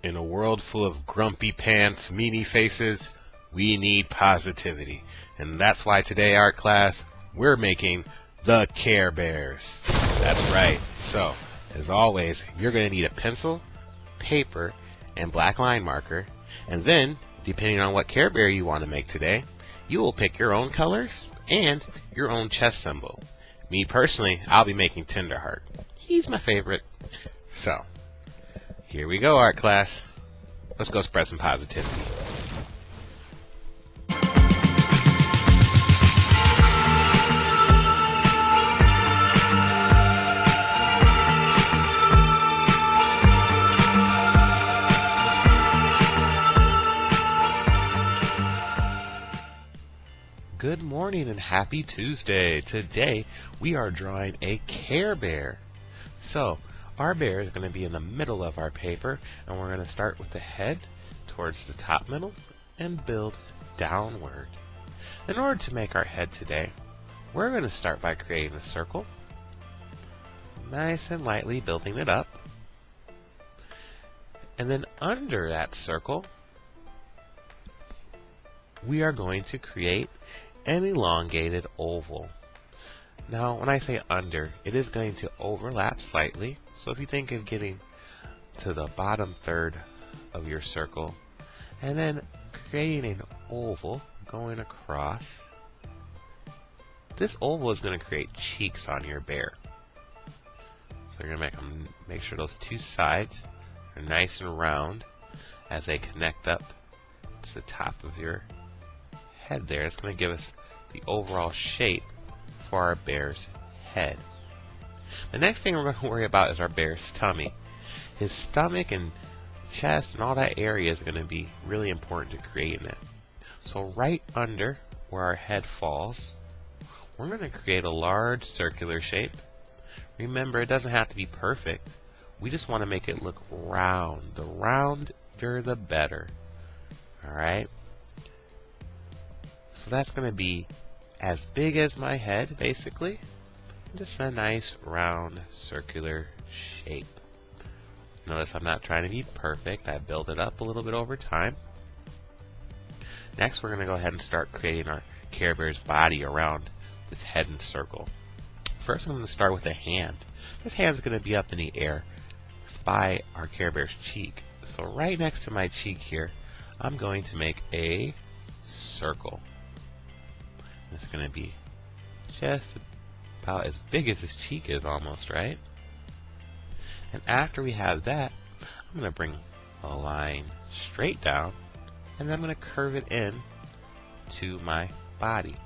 In a world full of grumpy pants, meanie faces, we need positivity. And that's why today, art class, we're making the Care Bears. That's right. So, as always, you're going to need a pencil, paper, and black line marker. And then, depending on what Care Bear you want to make today, you will pick your own colors and your own chest symbol. Me personally, I'll be making Tenderheart. He's my favorite. So, here we go, art class. Let's go spread some positivity. Good morning and happy Tuesday. Today we are drawing a Care Bear. So our bear is going to be in the middle of our paper, and we're going to start with the head towards the top middle and build downward. In order to make our head today, we're going to start by creating a circle, nice and lightly building it up. And then under that circle, we are going to create an elongated oval. Now, when I say under, it is going to overlap slightly. So if you think of getting to the bottom third of your circle and then creating an oval going across, this oval is going to create cheeks on your bear. So you're going to make sure those two sides are nice and round as they connect up to the top of your head there. It's going to give us the overall shape for our bear's head. The next thing we're going to worry about is our bear's tummy. His stomach and chest and all that area is going to be really important to creating it. So right under where our head falls, we're going to create a large circular shape. Remember, it doesn't have to be perfect. We just want to make it look round. The rounder the better. Alright? So that's going to be as big as my head, basically. Just a nice, round, circular shape. Notice I'm not trying to be perfect. I build it up a little bit over time. Next, we're going to go ahead and start creating our Care Bear's body around this head and circle. First, I'm going to start with a hand. This hand's going to be up in the air by our Care Bear's cheek. So right next to my cheek here, I'm going to make a circle. It's going to be just about as big as his cheek is almost, right? And after we have that, I'm going to bring a line straight down, and then I'm going to curve it in to my body.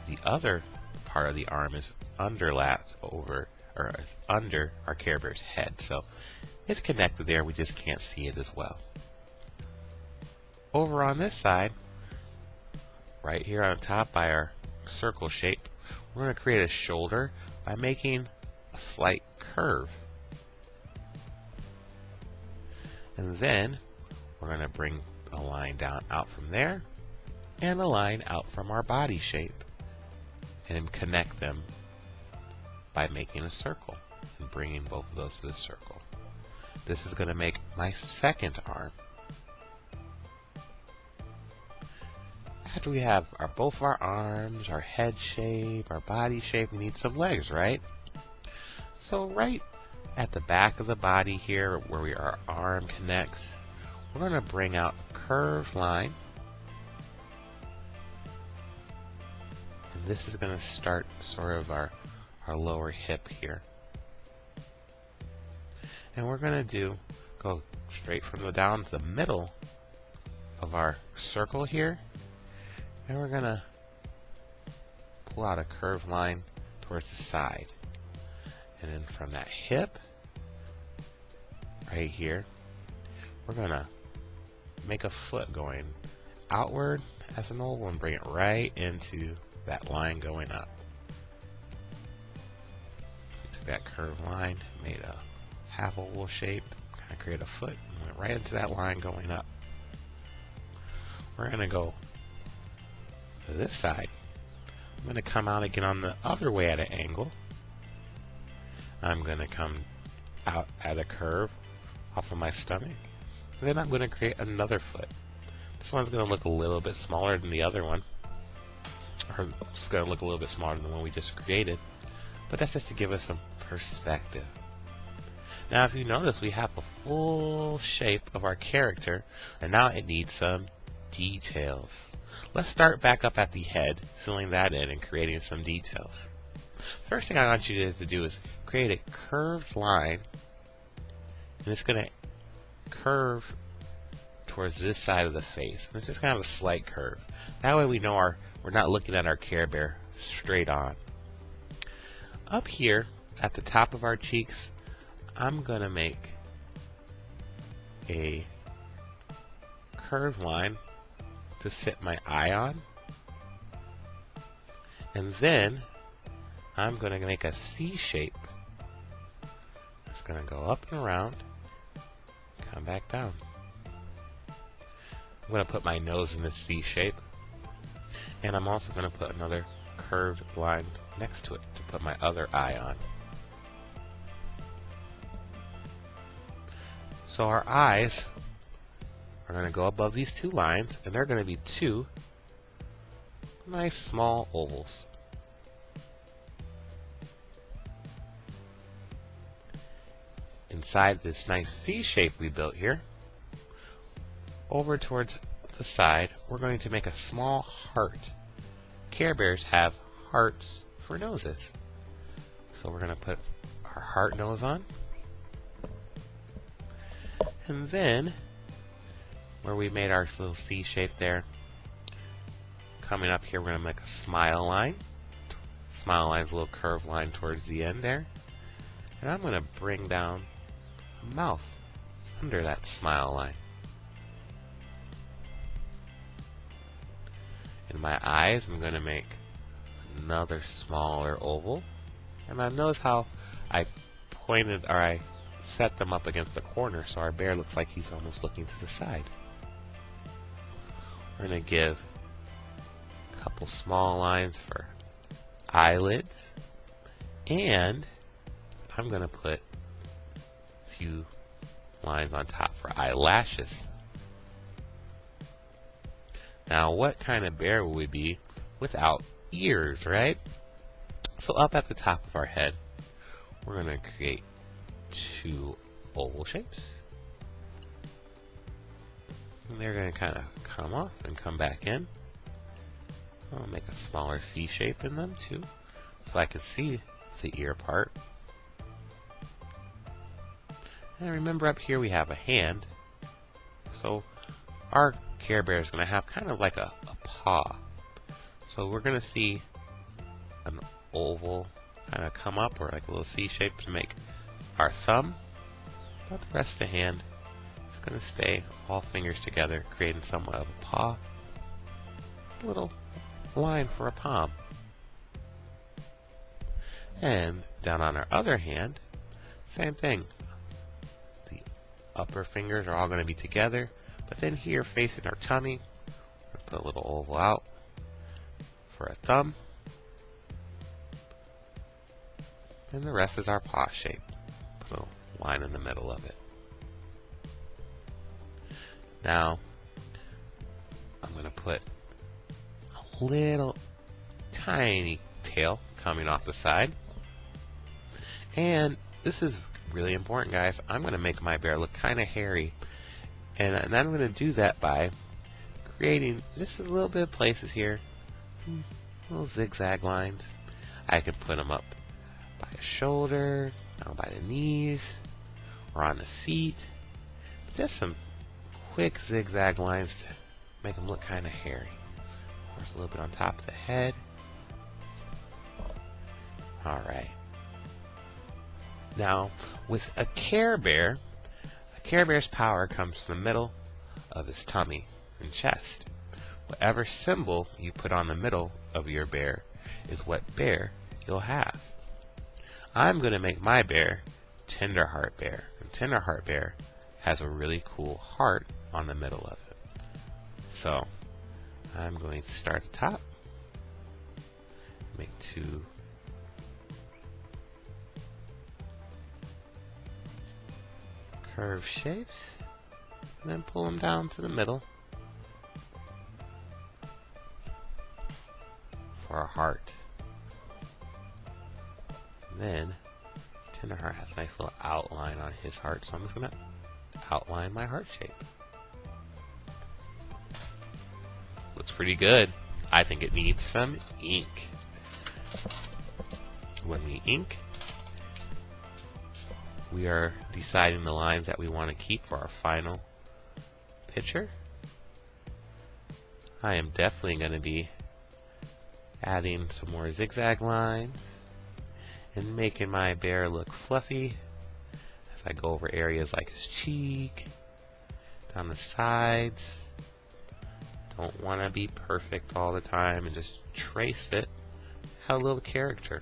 The other part of the arm is underlapped over, or under our Care Bear's head. So it's connected there, we just can't see it as well. Over on this side, right here on top by our circle shape, we're going to create a shoulder by making a slight curve. And then we're going to bring a line down out from there and a line out from our body shape and connect them by making a circle and bringing both of those to the circle. This is going to make my second arm. After we have both of our arms, our head shape, our body shape, we need some legs, right? So right at the back of the body here, where our arm connects, we're going to bring out a curved line. And this is going to start sort of our lower hip here. And we're going to go straight from the down to the middle of our circle here. And we're going to pull out a curved line towards the side. And then from that hip, right here, we're going to make a foot going outward as an oval and bring it right into that line going up. We took that curved line, made a half oval shape, kind of create a foot, and went right into that line going up. We're going to go to this side. I'm going to come out again on the other way at an angle. I'm going to come out at a curve off of my stomach. And then I'm going to create another foot. This one's going to look a little bit smaller than the other one. Or it's going to look a little bit smaller than the one we just created. But that's just to give us some perspective. Now if you notice, we have a full shape of our character, and now it needs some details. Let's start back up at the head, filling that in and creating some details. First thing I want you to do is create a curved line, and it's going to curve towards this side of the face. And it's just kind of a slight curve. That way we know we're not looking at our Care Bear straight on. Up here at the top of our cheeks, I'm going to make a curved line to sit my eye on. And then I'm going to make a C shape. It's going to go up and around, come back down. I'm going to put my nose in the C shape. And I'm also going to put another curved line next to it to put my other eye on. So our eyes are going to go above these two lines, and they're going to be two nice small ovals. Inside this nice C shape we built here, over towards the side, we're going to make a small heart. Care Bears have hearts for noses. So we're going to put our heart nose on. And then, where we made our little C shape there, coming up here, we're going to make a smile line. Smile line's a little curved line towards the end there. And I'm going to bring down a mouth under that smile line. In my eyes, I'm going to make another smaller oval. And now notice how I set them up against the corner so our bear looks like he's almost looking to the side. We're going to give a couple small lines for eyelids, and I'm going to put a few lines on top for eyelashes. Now, what kind of bear would we be without ears, right? So up at the top of our head, we're going to create two oval shapes. And they're going to kind of come off and come back in. I'll make a smaller C shape in them too, so I can see the ear part. And remember up here we have a hand. So our Care Bear is going to have kind of like a paw. So we're going to see an oval kind of come up, or like a little C shape to make our thumb. But the rest of the hand is going to stay all fingers together, creating somewhat of a paw. A little line for a palm. And down on our other hand, same thing. The upper fingers are all going to be together. But then here, facing our tummy, we'll put a little oval out for a thumb. And the rest is our paw shape. Put a line in the middle of it. Now, I'm going to put a little tiny tail coming off the side. And this is really important, guys. I'm going to make my bear look kind of hairy. And I'm going to do that by creating just a little bit of places here. Some little zigzag lines. I can put them up by the shoulder, down by the knees, or on the feet. Just some quick zigzag lines to make them look kind of hairy. Of course, a little bit on top of the head. Alright. Now, with a Care Bear, Care Bear's power comes from the middle of his tummy and chest. Whatever symbol you put on the middle of your bear is what bear you'll have. I'm going to make my bear Tenderheart Bear. And Tenderheart Bear has a really cool heart on the middle of it. So I'm going to start at the top, make two curve shapes, and then pull them down to the middle for a heart. And then Tenderheart has a nice little outline on his heart, so I'm just going to outline my heart shape. Looks pretty good. I think it needs some ink. When we ink, we are deciding the lines that we want to keep for our final picture. I am definitely going to be adding some more zigzag lines and making my bear look fluffy as I go over areas like his cheek, down the sides. Don't want to be perfect all the time and just trace it. Have a little character.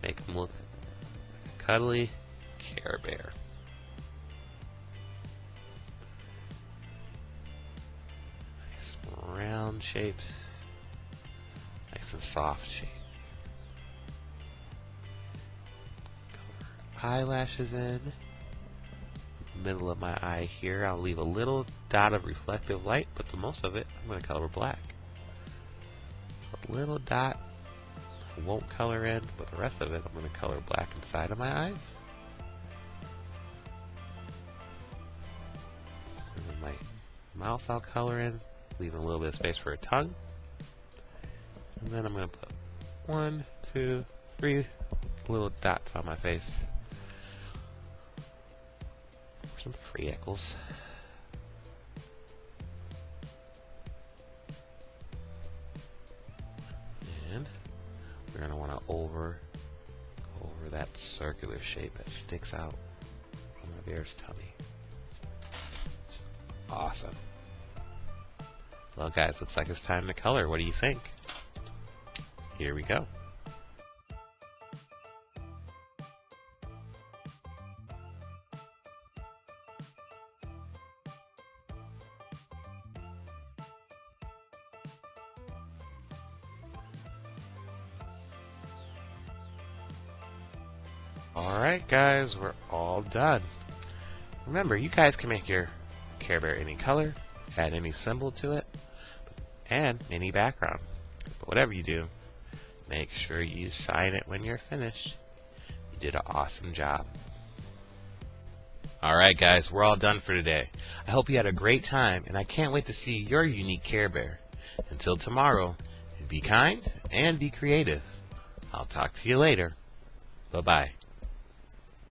Make him look like a cuddly Care Bear. Nice round shapes. Nice and soft shapes. Color eyelashes in. Middle of my eye here, I'll leave a little dot of reflective light, but the most of it I'm going to color black. So a little dot I won't color in, but the rest of it I'm going to color black inside of my eyes. And then my mouth I'll color in, leaving a little bit of space for a tongue. And then I'm going to put 1, 2, 3 little dots on my face. Some freckles. And we're going to want to over that circular shape that sticks out on my bear's tummy. Awesome. Well, guys, looks like it's time to color. What do you think? Here we go. Alright guys, we're all done. Remember, you guys can make your Care Bear any color, add any symbol to it, and any background. But whatever you do, make sure you sign it when you're finished. You did an awesome job. Alright guys, we're all done for today. I hope you had a great time, and I can't wait to see your unique Care Bear. Until tomorrow, be kind and be creative. I'll talk to you later. Bye-bye.